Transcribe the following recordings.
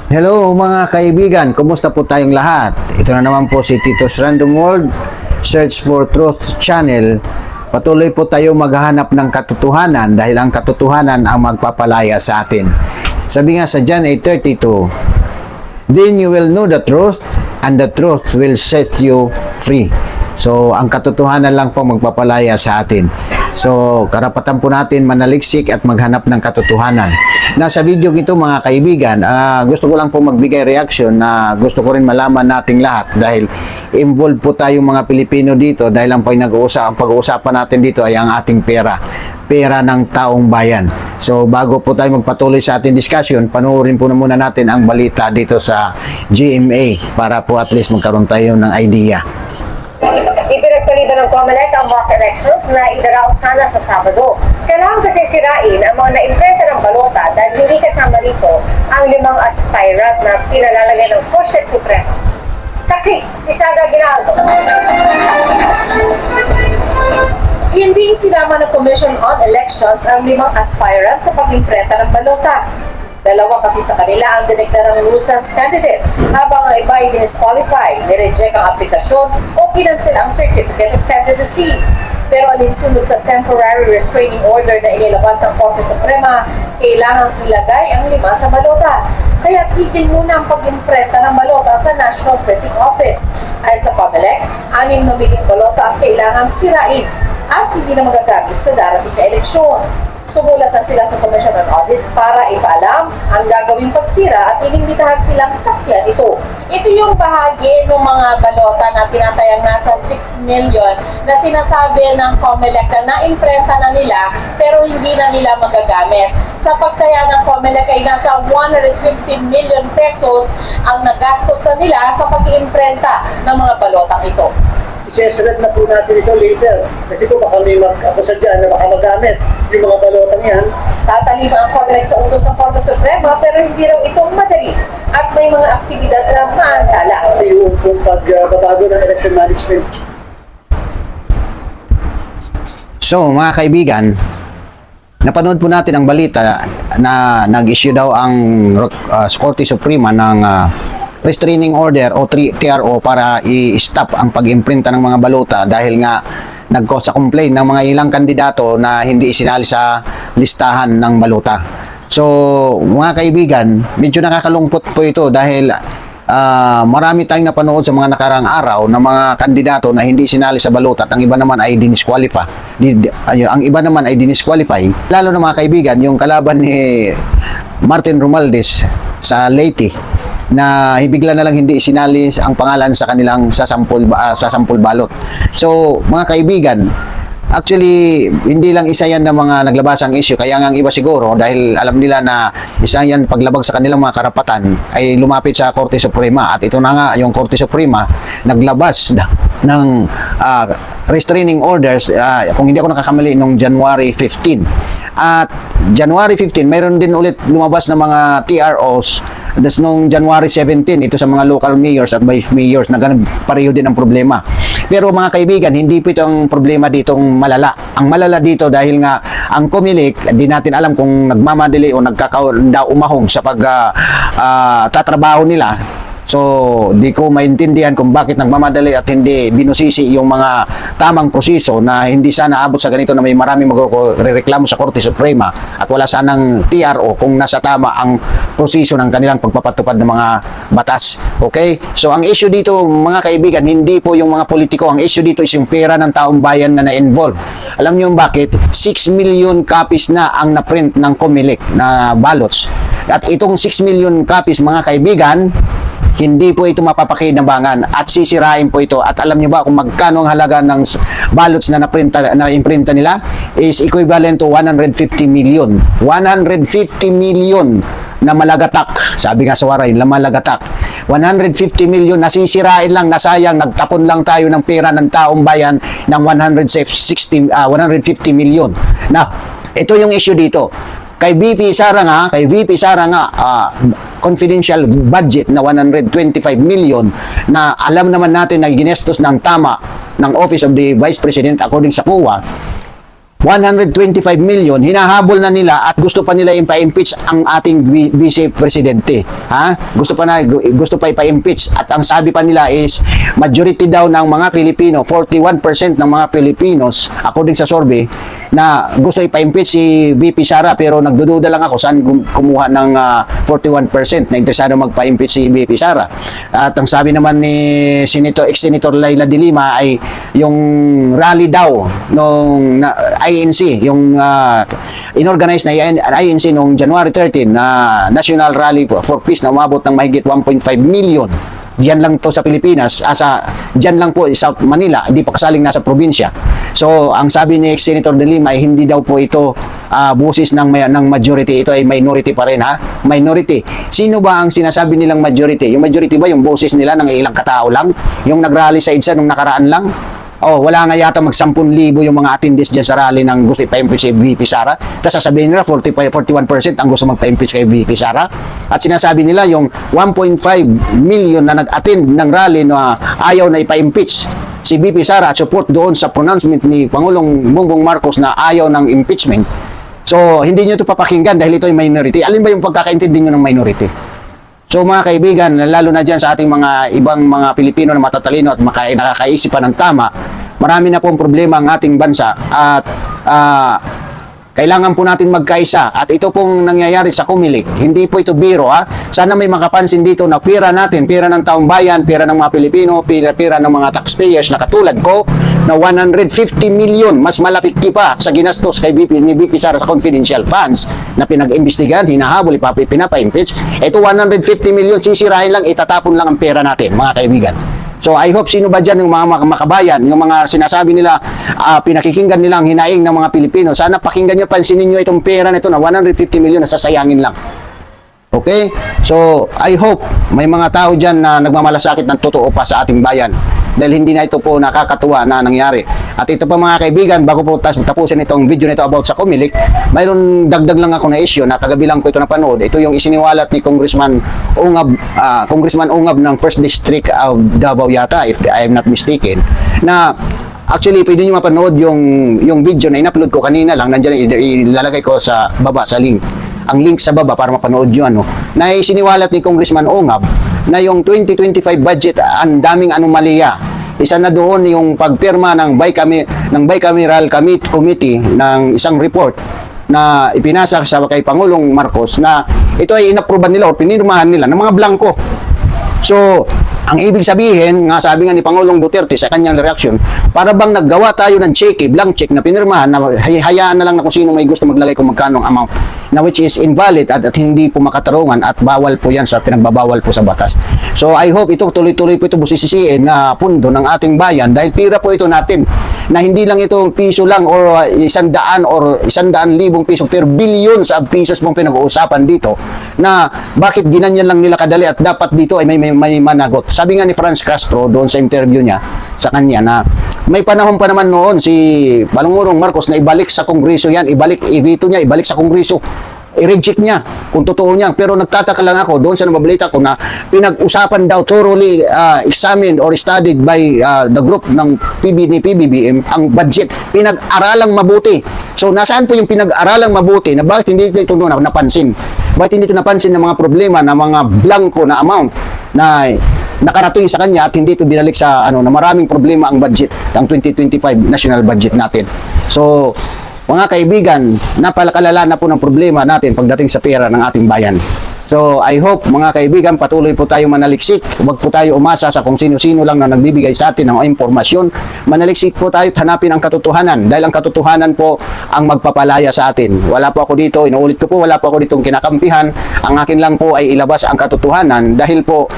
Hello mga kaibigan, kumusta po tayong lahat? Ito na naman po si Tito's Random World, Search for Truth Channel. Patuloy po tayo maghahanap ng katotohanan dahil ang katotohanan ang magpapalaya sa atin. Sabi nga sa John 8:32, then you will know the truth and the truth will set you free. So, ang katotohanan lang po magpapalaya sa atin. So, karapatan po natin manaliksik at maghanap ng katotohanan. Nasa video ito mga kaibigan, gusto ko lang po magbigay reaction na gusto ko rin malaman nating lahat dahil involved po tayong mga Pilipino dito dahil ang pag-uusapan natin dito ay ang ating pera ng taong bayan. So, bago po tayo magpatuloy sa ating discussion, panoorin po na muna natin ang balita dito sa GMA para po at least magkaroon tayo ng idea. Ipinagpalitan ng COMELEC ang mock elections na idaraos sana sa Sabado. Kailangan kasi sirain ang mga naimprenta ng balota dahil hindi kasama rito ang 5 aspirant na pinalalagay ng Korte Suprema. Saksi, Isaga Ginaldo. Hindi sinama ng Commission on Elections ang 5 aspirants sa pag-imprenta ng balota. Dalawa kasi sa kanila ang dineklarang nuisance candidate, habang ang iba ay disqualify, nireject ang aplikasyon o pinansel ang Certificate of Candidacy. Pero alinsunod sa temporary restraining order na inilabas ng Korte Suprema, kailangang ilagay ang 5 sa balota. Kaya tigil muna ang pag-imprenta ng balota sa National Printing Office. Ayon sa COMELEC, 6 na milyong balota ang kailangang sirain at hindi na magagamit sa darating na eleksyon. Sumulat na sila sa Commission on Audit para ipaalam ang gagawing pagsira at inimbitahan silang saksiyan ito. Ito yung bahagi ng mga balota na pinatayang nasa 6 million na sinasabi ng COMELEC na naimprenta na nila pero hindi na nila magagamit. Sa pagtaya ng COMELEC ay nasa 150 million pesos ang nagastos na nila sa pag-iimprenta ng mga balotang ito. Isesulat na po natin ito later. Kasi po baka may mag-akusa dyan na baka magamit yung mga balotang yan. Tatalima ang COMELEC sa utos ng Korte Suprema pero hindi raw itong madali at may mga aktibidad na maantala. Yung pagbabago ng election management. So mga kaibigan, napanood po natin ang balita na nag-issue daw ang Korte Suprema ng restraining order o TRO para i-stop ang pag-imprinta ng mga balota dahil nga nag-cause complaint ng mga ilang kandidato na hindi isinali sa listahan ng balota. So, mga kaibigan, medyo nakakalungkot po ito dahil marami tayong napanood sa mga nakarang araw na mga kandidato na hindi sinali sa balota at ang iba naman ay dinisqualify. Ang iba naman ay dinisqualify. Lalo na mga kaibigan, yung kalaban ni Martin Romualdez sa Leyte na bigla na lang hindi isinali ang pangalan sa kanilang sasampul balot. So, mga kaibigan, actually, hindi lang isa yan ng mga naglabas ang issue. Kaya nga ang iba siguro, dahil alam nila na isa yan paglabag sa kanilang mga karapatan, ay lumapit sa Korte Suprema. At ito na nga, yung Korte Suprema, naglabas ng restraining orders, kung hindi ako nakakamali, noong January 15. At January 15, mayroon din ulit lumabas ng mga TROs. Das noong January 17, ito sa mga local mayors at vice mayors na ganun pareho din ang problema. Pero mga kaibigan, hindi po ito ang problema ditong malala. Ang malala dito dahil nga ang COMELEC, di natin alam kung nagmamadali o umahog sa tatrabaho nila. So, di ko maintindihan kung bakit nagmamadali at hindi binusisi yung mga tamang proseso na hindi sana abot sa ganito na may maraming magreklamo sa Korte Suprema at wala sanang TRO kung nasa tama ang proseso ng kanilang pagpapatupad ng mga batas. Okay? So, ang issue dito, mga kaibigan, hindi po yung mga politiko. Ang issue dito is yung pera ng taong bayan na na-involve. Alam niyo bakit? 6 million copies na ang na-print ng COMELEC na ballots. At itong 6 million copies, mga kaibigan, hindi po ito mapapakinabangan at sisirain po ito. At alam niyo ba kung magkano ang halaga ng ballots na na-imprinta nila? Is equivalent to 150 million. 150 million na malagatak. Sabi nga sa waray, na malagatak. 150 million nasisirain lang, nasayang, nagtapon lang tayo ng pera ng taong bayan ng 150 million. Now, ito yung issue dito. Kay VP Sara nga, confidential budget na 125 million na alam naman natin na ginestos ng tama ng Office of the Vice President according sa COA, 125 million, hinahabol na nila at gusto pa nila impa-impeach ang ating vice presidente. Ha? Gusto pa ipa-impeach at ang sabi pa nila is majority daw ng mga Pilipino, 41% ng mga Filipinos according sa survey na gusto ipa-impeach si VP Sara, pero nagdududa lang ako saan kumuha ng 41% na interesado magpa-impeach si VP Sara. At ang sabi naman ni ex-Senator Laila de Lima ay yung rally daw nung INC, yung inorganize na INC noong January 13 na National Rally for Peace na umabot ng mahigit 1.5 million. Diyan lang to sa Pilipinas, diyan lang po sa Manila, hindi pa kasaling nasa probinsya. So, ang sabi ni Senator de Lima ay hindi daw po ito busis ng majority, ito ay minority pa rin, ha? Minority. Sino ba ang sinasabi nilang majority? Yung majority ba yung boses nila ng ilang katao lang? Yung nagrally sa EDSA nung nakaraan lang? Oh, wala nga yata mag 10,000 yung mga attendees dyan sa rally ng gusto ipa-impeach kay VP Sara. Tapos sasabihin nila 41% ang gusto magpa-impeach kay VP Sara. At sinasabi nila yung 1.5 million na nag-attend ng rally na ayaw na ipa-impeach si VP Sara at support doon sa pronouncement ni Pangulong Bongbong Marcos na ayaw ng impeachment. So, hindi nyo ito papakinggan dahil ito ay minority. Alin ba yung pagkakaintindi nyo ng minority? So mga kaibigan, lalo na dyan sa ating mga ibang mga Pilipino na matatalino at nakakaisip pa ng tama, marami na pong problema ang ating bansa at kailangan po natin magkaisa at ito pong nangyayari sa Comelec. Hindi po ito biro, ha. Sana may makapansin dito na pira natin, pira ng taong bayan, pira ng mga Pilipino, pira ng mga taxpayers na katulad ko na 150 million, mas malapit pa sa ginastos kay ni VP Sara sa confidential funds na pinag-imbestigahan, hinahabol, pinapa-impeach. Ito 150 million, sisirahin lang, itatapon lang ang pera natin, mga kaibigan. So I hope sino ba dyan yung mga makabayan, yung mga sinasabi nila, pinakikinggan nilang hinaing ng mga Pilipino, sana pakinggan nyo, pansinin nyo itong pera nito na 150 million na sasayangin lang. Okay? So I hope may mga tao dyan na nagmamalasakit ng totoo pa sa ating bayan dahil hindi na ito po nakakatuwa na nangyari. At ito pa mga kaibigan, bago po tapusin itong video nito about sa Comelec, mayroon dagdag lang ako na issue na kagabi lang ko ito napanood. Ito yung isiniwalat ni Congressman Ungab ng 1st District of Davao yata, if I am not mistaken, na actually pwede nyo mapanood yung video na in-upload ko kanina lang, nandiyan ilalagay ko sa baba sa link. Ang link sa baba para mapanood nyo, na isiniwalat ni Congressman Ungab na yung 2025 budget, ang daming anomalya. Isa na doon yung pagpirma ng bicameral committee ng isang report na ipinasa sa kay Pangulong Marcos na ito ay inapruban nila o pinirmahan nila ng mga blanco. So, ang ibig sabihin, nga sabi nga ni Pangulong Duterte sa kanyang reaksyon, para bang naggawa tayo ng blank check na pinirmahan na hayaan na lang na kung sino may gusto maglagay kung magkano ang amount na which is invalid at hindi po makatarungan at bawal po yan sa pinagbabawal po sa batas. So I hope ito tuloy-tuloy po ito busisisiin na pundo ng ating bayan dahil pira po ito natin na hindi lang ito piso lang or 100 or 100,000 piso per billions of pesos pong pinag-uusapan dito na bakit ginanyan lang nila kadali at dapat dito ay may managot. Sabi nga ni Franz Castro doon sa interview niya sa kanya na may panahon pa naman noon si Pangulong Marcos na ibalik sa Kongreso yan, i-veto niya, ibalik sa Kongreso, i-reject niya kung totoo niya. Pero nagtataka lang ako doon sa nababalita ko na pinag-usapan daw thoroughly examined or studied by the group ng PBBM ang budget, pinag-aralang mabuti. So nasaan po yung pinag-aralang mabuti na bakit hindi ito napansin? Bakit hindi ito napansin ng mga problema na mga blanco na amount na nakarating sa kanya at hindi ito dinalik sa na maraming problema ang budget, ang 2025 national budget natin. So mga kaibigan, napalakalala na po ng problema natin pagdating sa pera ng ating bayan. So, I hope mga kaibigan, patuloy po tayo manaliksik. Huwag po tayo umasa sa kung sino-sino lang na nagbibigay sa atin ng impormasyon. Manaliksik po tayo at hanapin ang katotohanan dahil ang katotohanan po ang magpapalaya sa atin. Wala po ako dito, inuulit ko po, wala po ako ditong kinakampihan. Ang akin lang po ay ilabas ang katotohanan dahil po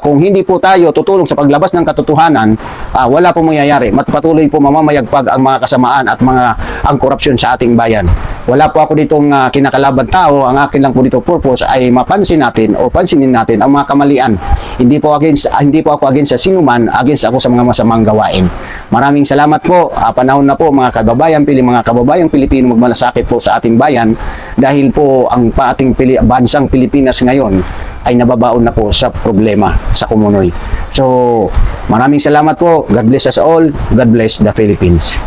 kung hindi po tayo tutulong sa paglabas ng katotohanan, wala po mangyayari. Patuloy po mamamayagpag ang mga kasamaan at ang korupsyon sa ating bayan. Wala po ako ditong kinakalaban tao. Ang akin lang po dito purpose ay mapansin natin o pansinin natin ang mga kamalian. Hindi po ako against sa sinuman, against ako sa mga masamang gawain. Maraming salamat po. Panahon na po mga kababayang Pilipino magmalasakit po sa ating bayan dahil po ang ating bansang Pilipinas ngayon ay nababaon na po sa problema sa Kumunoy. So, maraming salamat po. God bless us all. God bless the Philippines.